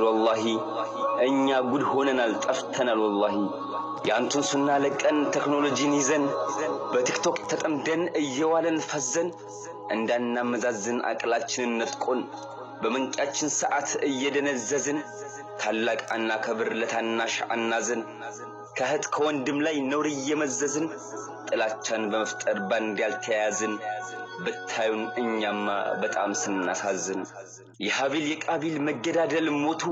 ረሱላህ እኛ ጉድ ሆነናል ጠፍተናል ወላሂ ያንቱን ሱና ለቀን ቴክኖሎጂን ይዘን በቲክቶክ ተጠምደን እየዋለን ፈዘን እንዳናመዛዝን አቅላችንን ነጥቆን በመንጫችን ሰዓት እየደነዘዝን ታላቅ አናከብር ለታናሽ አናዘን ከህት ከወንድም ላይ ነውር እየመዘዝን ጥላቻን በመፍጠር ባንድ ያልተያያዝን ብታዩን እኛማ በጣም ስናሳዝን የሃቢል የቃቢል መገዳደል ሞቱ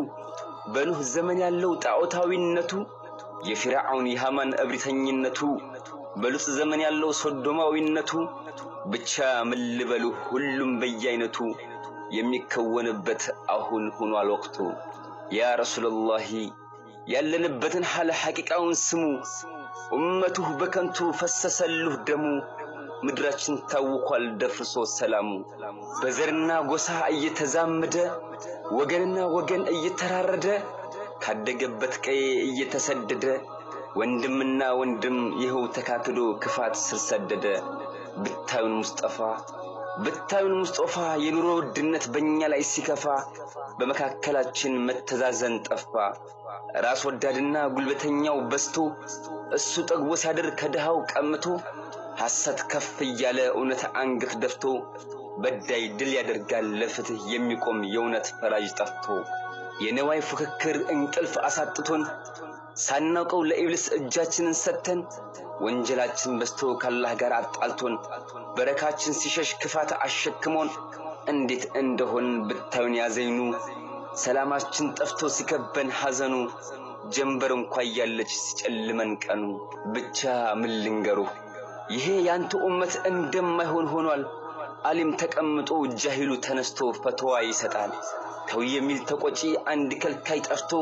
በኑህ ዘመን ያለው ጣዖታዊነቱ የፊርዓውን የሃማን እብሪተኝነቱ በሉጥ ዘመን ያለው ሶዶማዊነቱ ብቻ ምን ልበሉ ሁሉም በየአይነቱ የሚከወንበት አሁን ሆኗል ወቅቱ ያ ረሱላህ ያለንበትን ሐለ ሐቂቃውን ስሙ ኡመቱ በከንቱ ፈሰሰልሁ ደሙ ምድራችን ታውቋል ደፍርሶ ሰላሙ በዘርና ጎሳ እየተዛመደ ወገንና ወገን እየተራረደ ካደገበት ቀዬ እየተሰደደ ወንድምና ወንድም ይኸው ተካክዶ ክፋት ስር ሰደደ ብታዩን ሙስጠፋ የኑሮ ውድነት በእኛ ላይ ሲከፋ በመካከላችን መተዛዘን ጠፋ ራስ ወዳድና ጉልበተኛው በስቶ እሱ ጠግቦ ሲያድር ከድሃው ቀምቶ ሐሰት ከፍ እያለ እውነት አንገት ደፍቶ በዳይ ድል ያደርጋል ለፍትህ የሚቆም የእውነት ፈራጅ ጠፍቶ የነዋይ ፍክክር እንቅልፍ አሳጥቶን ሳናውቀው ለኢብሊስ እጃችንን ሰተን ወንጀላችን በስቶ ከአላህ ጋር አጣልቶን በረካችን ሲሸሽ ክፋት አሸክሞን እንዴት እንደሆን ብታዩን ያዘይኑ ሰላማችን ጠፍቶ ሲከበን ሐዘኑ ጀንበር እንኳን ያለች ሲጨልመን ቀኑ ብቻ ምን ልንገሩ ይሄ ያንተ ኡመት እንደማይሆን ሆኗል ዓለም ተቀምጦ ጃሂሉ ተነስቶ ፈተዋ ይሰጣል ተው የሚል ተቆጪ አንድ ከልካይ ጠፍቶ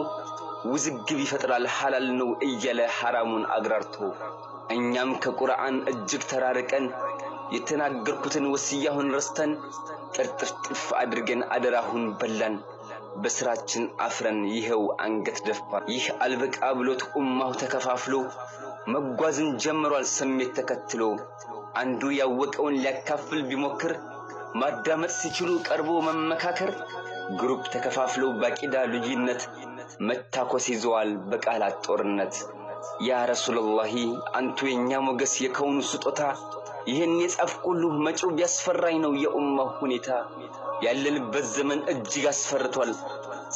ውዝግብ ይፈጥራል ሐላል ነው እያለ ሐራሙን አግራርቶ እኛም ከቁርአን እጅግ ተራርቀን የተናገርኩትን ወሲያሁን ረስተን ጥርጥፍ አድርገን አደራሁን በላን በስራችን አፍረን ይሄው አንገት ደፋን ይህ አልበቃ ብሎት ኡማው ተከፋፍሎ መጓዝን ጀምሯል ስሜት ተከትሎ አንዱ ያወቀውን ሊያካፍል ቢሞክር ማዳመጥ ሲችሉ ቀርቦ መመካከር ግሩፕ ተከፋፍለው ባቂዳ ልዩነት መታኮስ ይዘዋል በቃላት ጦርነት ያ ረሱላህ አንቱ የኛ ሞገስ የከውኑ ስጦታ ይሄን የጻፍኩልህ መጪው ቢያስፈራኝ ነው የኡማው ሁኔታ ያለንበት ዘመን እጅግ አስፈርቷል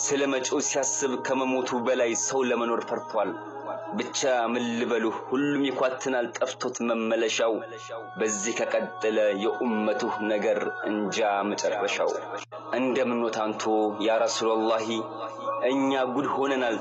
ስለመጪው ሲያስብ ከመሞቱ በላይ ሰው ለመኖር ፈርቷል ብቻ ምን ልበሉ ሁሉም ይኳትናል ጠፍቶት መመለሻው በዚህ ከቀጠለ የኡመቱ ነገር እንጃ መጨረሻው እንደምን ወታንቶ ያ ረሱላህ እኛ ጉድ ሆነናል